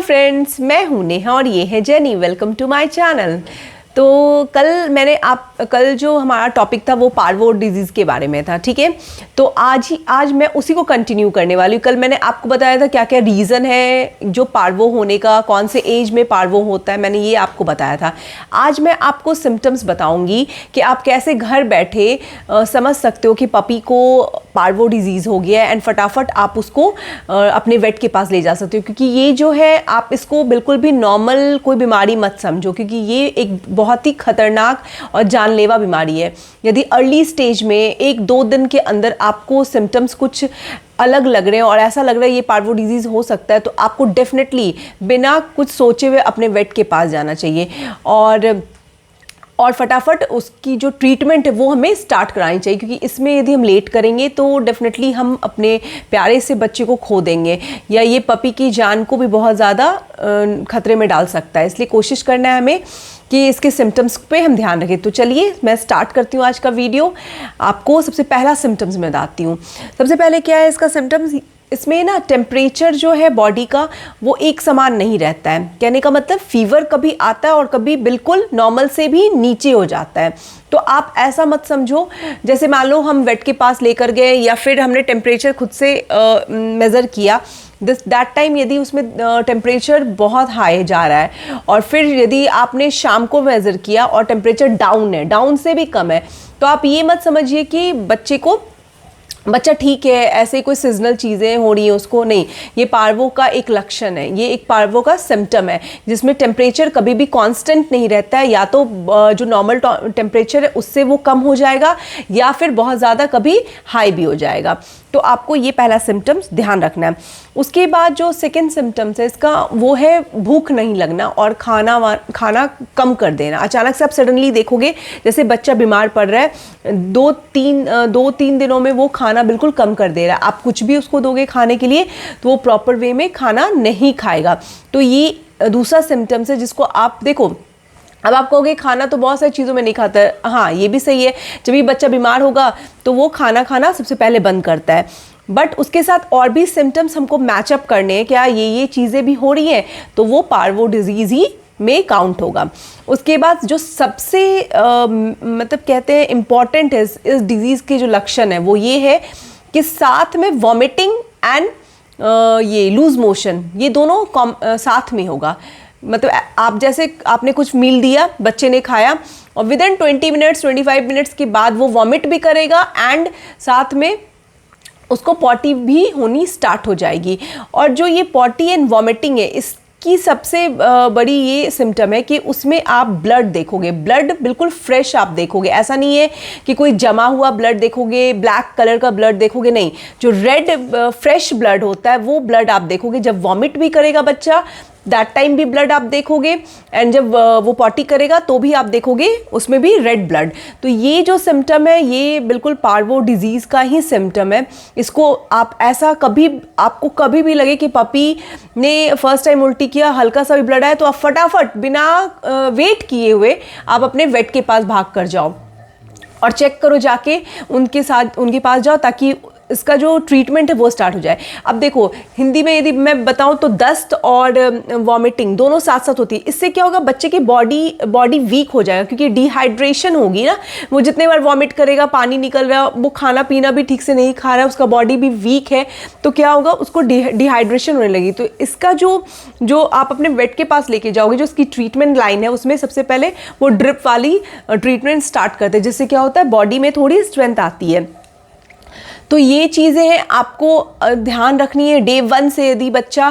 Hello friends, मैं हूं नेहा और ये है Jenny. Welcome to my channel. तो कल जो हमारा टॉपिक था वो पार्वो डिजीज़ के बारे में था, ठीक है। तो आज मैं उसी को कंटिन्यू करने वाली हूँ। कल मैंने आपको बताया था क्या क्या रीज़न है जो पार्वो होने का, कौन से एज में पार्वो होता है, मैंने ये आपको बताया था। आज मैं आपको सिम्टम्स बताऊंगी कि आप कैसे घर बैठे समझ सकते हो कि पपी को पार्वो डिजीज़ हो गया है एंड फटाफट आप उसको अपने वेट के पास ले जा सकते हो। क्योंकि ये जो है, आप इसको बिल्कुल भी नॉर्मल कोई बीमारी मत समझो, क्योंकि ये एक बहुत ही खतरनाक और जानलेवा बीमारी है। यदि अर्ली स्टेज में 1-2 दिन के अंदर आपको सिम्टम्स कुछ अलग लग रहे हैं और ऐसा लग रहा है ये पार्वो डिजीज़ हो सकता है, तो आपको डेफिनेटली बिना कुछ सोचे हुए अपने वेट के पास जाना चाहिए और फटाफट उसकी जो ट्रीटमेंट है वो हमें स्टार्ट करानी चाहिए। क्योंकि इसमें यदि हम लेट करेंगे तो डेफिनेटली हम अपने प्यारे से बच्चे को खो देंगे या ये पपी की जान को भी बहुत ज़्यादा खतरे में डाल सकता है। इसलिए कोशिश करना है हमें कि इसके सिम्टम्स पे हम ध्यान रखें। तो चलिए मैं स्टार्ट करती हूँ आज का वीडियो। आपको सबसे पहला सिम्टम्स मैं बताती हूँ। सबसे पहले क्या है इसका सिम्टम्स, इसमें ना टेम्परेचर जो है बॉडी का वो एक समान नहीं रहता है। कहने का मतलब फीवर कभी आता है और कभी बिल्कुल नॉर्मल से भी नीचे हो जाता है। तो आप ऐसा मत समझो जैसे मान लो हम वेट के पास लेकर गए या फिर हमने टेम्परेचर खुद से मेज़र किया, दैट टाइम यदि उसमें टेम्परेचर बहुत हाई जा रहा है और फिर यदि आपने शाम को मेज़र किया और टेम्परेचर डाउन है, डाउन से भी कम है, तो आप ये मत समझिए कि बच्चा ठीक है, ऐसे कोई सीजनल चीज़ें हो रही हैं उसको, नहीं। ये पार्वो का एक लक्षण है, ये एक पार्वो का सिम्टम है जिसमें टेम्परेचर कभी भी कांस्टेंट नहीं रहता है। या तो जो नॉर्मल टेम्परेचर है उससे वो कम हो जाएगा या फिर बहुत ज़्यादा कभी हाई भी हो जाएगा। तो आपको ये पहला सिम्टम्स ध्यान रखना है। उसके बाद जो सेकेंड सिम्टम्स है इसका, वो है भूख नहीं लगना और खाना कम कर देना। अचानक से आप सडनली देखोगे जैसे बच्चा बीमार पड़ रहा है, 2-3 दिनों में वो खाना बिल्कुल कम कर दे रहा है। आप कुछ भी उसको दोगे खाने के लिए तो वो प्रॉपर वे में खाना नहीं खाएगा। तो ये दूसरा सिम्टम्स है जिसको आप देखो। अब आप कहोगे खाना तो बहुत सारी चीज़ों में नहीं खाता है, हाँ ये भी सही है। जब ये बच्चा बीमार होगा तो वो खाना खाना सबसे पहले बंद करता है, बट उसके साथ और भी सिम्टम्स हमको मैचअप करने हैं। क्या ये चीज़ें भी हो रही हैं तो वो पार्वो डिजीज़ ही में काउंट होगा। उसके बाद जो सबसे मतलब कहते हैं इम्पॉर्टेंट है इस डिजीज़ के जो लक्षण है वो ये है कि साथ में वॉमिटिंग एंड ये लूज मोशन, ये दोनों साथ में होगा। मतलब आप जैसे आपने कुछ मील दिया, बच्चे ने खाया और विदिन 25 मिनट्स के बाद वो वॉमिट भी करेगा एंड साथ में उसको पॉटी भी होनी स्टार्ट हो जाएगी। और जो ये पॉटी एंड वॉमिटिंग है इसकी सबसे बड़ी ये सिम्टम है कि उसमें आप ब्लड देखोगे, ब्लड बिल्कुल फ्रेश आप देखोगे। ऐसा नहीं है कि कोई जमा हुआ ब्लड देखोगे, ब्लैक कलर का ब्लड देखोगे, नहीं। जो रेड फ्रेश ब्लड होता है वो ब्लड आप देखोगे। जब वॉमिट भी करेगा बच्चा दैट टाइम भी ब्लड आप देखोगे एंड जब वो पॉटी करेगा तो भी आप देखोगे उसमें भी रेड ब्लड। तो ये जो सिम्टम है ये बिल्कुल पार्वो डिजीज़ का ही सिम्टम है। इसको आप ऐसा आपको कभी भी लगे कि पपी ने फर्स्ट टाइम उल्टी किया, हल्का सा भी ब्लड आया, तो आप फटाफट बिना वेट किए हुए आप अपने वेट के पास भाग कर जाओ और चेक करो, जाके उनके पास जाओ ताकि इसका जो ट्रीटमेंट है वो स्टार्ट हो जाए। अब देखो हिंदी में यदि मैं बताऊं तो दस्त और वॉमिटिंग दोनों साथ साथ होती है। इससे क्या होगा, बच्चे की बॉडी वीक हो जाएगा क्योंकि डिहाइड्रेशन होगी ना। वो जितने बार वॉमिट करेगा, पानी निकल रहा है, वो खाना पीना भी ठीक से नहीं खा रहा है, उसका बॉडी भी वीक है, तो क्या होगा उसको डिहाइड्रेशन होने लगी। तो इसका जो आप अपने वेट के पास लेके जाओगे, जो उसकी ट्रीटमेंट लाइन है उसमें सबसे पहले वो ड्रिप वाली ट्रीटमेंट स्टार्ट करते हैं, जिससे क्या होता है बॉडी में थोड़ी स्ट्रेंथ आती है। तो ये चीज़ें हैं आपको ध्यान रखनी है। डे 1 से यदि बच्चा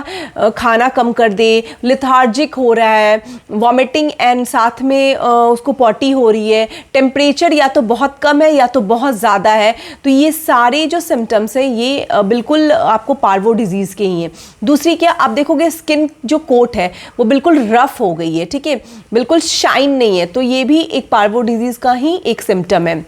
खाना कम कर दे, लिथार्जिक हो रहा है, वॉमिटिंग एंड साथ में उसको पॉटी हो रही है, टेम्परेचर या तो बहुत कम है या तो बहुत ज़्यादा है, तो ये सारे जो सिम्टम्स हैं ये बिल्कुल आपको पार्वो डिजीज़ के ही हैं। दूसरी क्या, आप देखोगे स्किन जो कोट है वो बिल्कुल रफ़ हो गई है, ठीक है, बिल्कुल शाइन नहीं है, तो ये भी एक पार्वो डिजीज़ का ही एक सिम्टम है।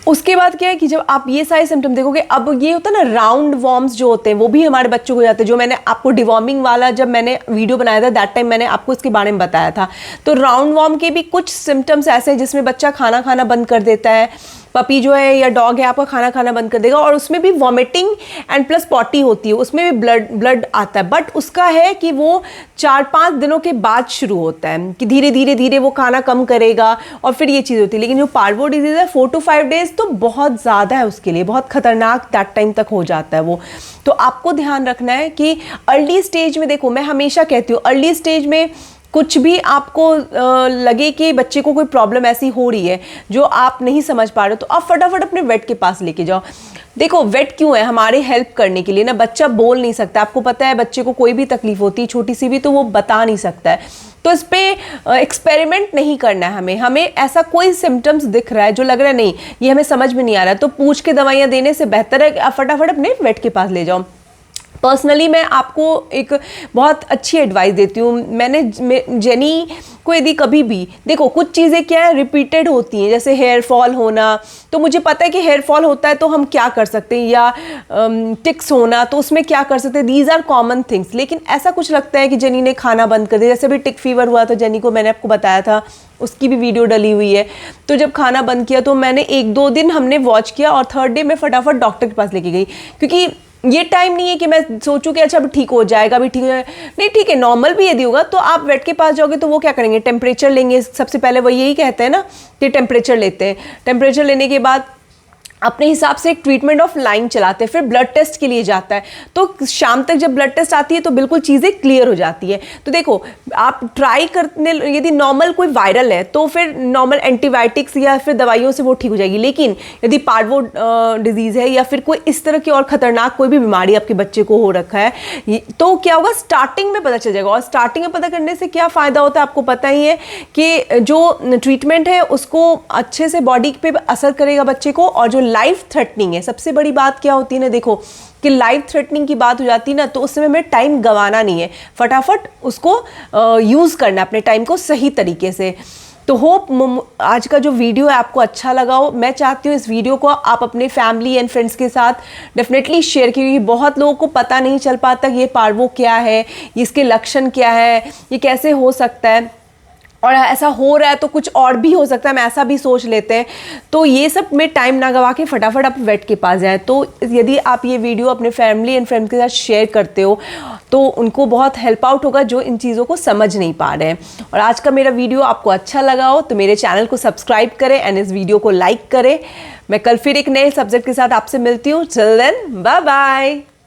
उसके बाद क्या है कि जब आप ये सारे सिम्टम देखोगे, अब ये होता है ना राउंड वॉर्म्स जो होते हैं वो भी हमारे बच्चों को जाते हैं। जो मैंने आपको डिवॉर्मिंग वाला जब मैंने वीडियो बनाया था दैट टाइम मैंने आपको इसके बारे में बताया था। तो राउंड वॉर्म के भी कुछ सिम्टम्स ऐसे हैं जिसमें बच्चा खाना खाना बंद कर देता है, पपी जो है या डॉग है आपका खाना खाना बंद कर देगा, और उसमें भी वॉमिटिंग एंड प्लस पॉटी होती है, उसमें भी ब्लड आता है, बट उसका है कि वो 4-5 दिनों के बाद शुरू होता है कि धीरे धीरे धीरे वो खाना कम करेगा और फिर ये चीज़ होती है। लेकिन जो पार्वो डिजीज़ है 4 to 5 डेज तो बहुत ज़्यादा है उसके लिए, बहुत खतरनाक दैट टाइम तक हो जाता है वो। तो आपको ध्यान रखना है कि अर्ली स्टेज में, देखो मैं हमेशा कहती हूँ अर्ली स्टेज में कुछ भी आपको लगे कि बच्चे को कोई प्रॉब्लम ऐसी हो रही है जो आप नहीं समझ पा रहे हो, तो आप फटाफट अपने वेट के पास लेके जाओ। देखो वेट क्यों है, हमारे हेल्प करने के लिए ना। बच्चा बोल नहीं सकता, आपको पता है बच्चे को कोई भी तकलीफ होती है छोटी सी भी तो वो बता नहीं सकता है, तो इस पे एक्सपेरिमेंट नहीं करना है हमें ऐसा कोई सिम्टम्स दिख रहा है जो लग रहा है नहीं ये हमें समझ में नहीं आ रहा है, तो पूछ के दवाइयाँ देने से बेहतर है कि आप फटाफट अपने वेट के पास ले जाओ। पर्सनली मैं आपको एक बहुत अच्छी एडवाइस देती हूँ। मैंने जेनी को यदि कभी भी, देखो कुछ चीज़ें क्या है रिपीटेड होती हैं, जैसे हेयर फॉल होना, तो मुझे पता है कि हेयर फॉल होता है तो हम क्या कर सकते हैं, या टिक्स होना तो उसमें क्या कर सकते हैं, दीज आर कॉमन थिंग्स। लेकिन ऐसा कुछ लगता है कि जेनी ने खाना बंद कर दिया, जैसे भी टिक फीवर हुआ था जेनी को, मैंने आपको बताया था, उसकी भी वीडियो डली हुई है। तो जब खाना बंद किया तो मैंने 1-2 दिन हमने वॉच किया और 3rd डे मैं फटाफट डॉक्टर के पास लेके गई, क्योंकि ये टाइम नहीं है कि मैं सोचूं कि अच्छा अब ठीक हो जाएगा, अभी ठीक हो जाएगा, नहीं ठीक है नॉर्मल भी यदि होगा तो आप वेट के पास जाओगे तो वो क्या करेंगे, टेम्परेचर लेंगे। सबसे पहले वो यही कहते हैं ना कि टेम्परेचर लेते हैं, टेम्परेचर लेने के बाद अपने हिसाब से एक ट्रीटमेंट ऑफ लाइन चलाते हैं, फिर ब्लड टेस्ट के लिए जाता है। तो शाम तक जब ब्लड टेस्ट आती है तो बिल्कुल चीज़ें क्लियर हो जाती है। तो देखो आप ट्राई करने, यदि नॉर्मल कोई वायरल है तो फिर नॉर्मल एंटीबायोटिक्स या फिर दवाइयों से वो ठीक हो जाएगी। लेकिन यदि पार्वो डिजीज़ है या फिर कोई इस तरह की और ख़तरनाक कोई भी बीमारी आपके बच्चे को हो रखा है, तो क्या होगा स्टार्टिंग में पता चल जाएगा। और स्टार्टिंग में पता करने से क्या फ़ायदा होता है आपको पता ही है कि जो ट्रीटमेंट है उसको अच्छे से बॉडी पे असर करेगा बच्चे को। और जो लाइफ थ्रेटनिंग है, सबसे बड़ी बात क्या होती है ना, देखो कि लाइफ थ्रेटनिंग की बात हो जाती है ना तो उस समय में टाइम गंवाना नहीं है, फटाफट उसको यूज़ करना अपने टाइम को सही तरीके से। तो होप आज का जो वीडियो है आपको अच्छा लगा हो। मैं चाहती हूँ इस वीडियो को आप अपने फैमिली एंड फ्रेंड्स के साथ डेफिनेटली शेयर कीजिए। बहुत लोगों को पता नहीं चल पाता कि ये पार्वो क्या है, इसके लक्षण क्या है, ये कैसे हो सकता है, और ऐसा हो रहा है तो कुछ और भी हो सकता है, हम ऐसा भी सोच लेते हैं। तो ये सब में टाइम ना गवा के फटाफट आप वेट के पास जाएं। तो यदि आप ये वीडियो अपने फैमिली एंड फ्रेंड्स के साथ शेयर करते हो तो उनको बहुत हेल्प आउट होगा जो इन चीज़ों को समझ नहीं पा रहे हैं। और आज का मेरा वीडियो आपको अच्छा लगा हो तो मेरे चैनल को सब्सक्राइब करें एंड इस वीडियो को लाइक करें। मैं कल फिर एक नए सब्जेक्ट के साथ आपसे मिलती हूँ। Till then bye bye.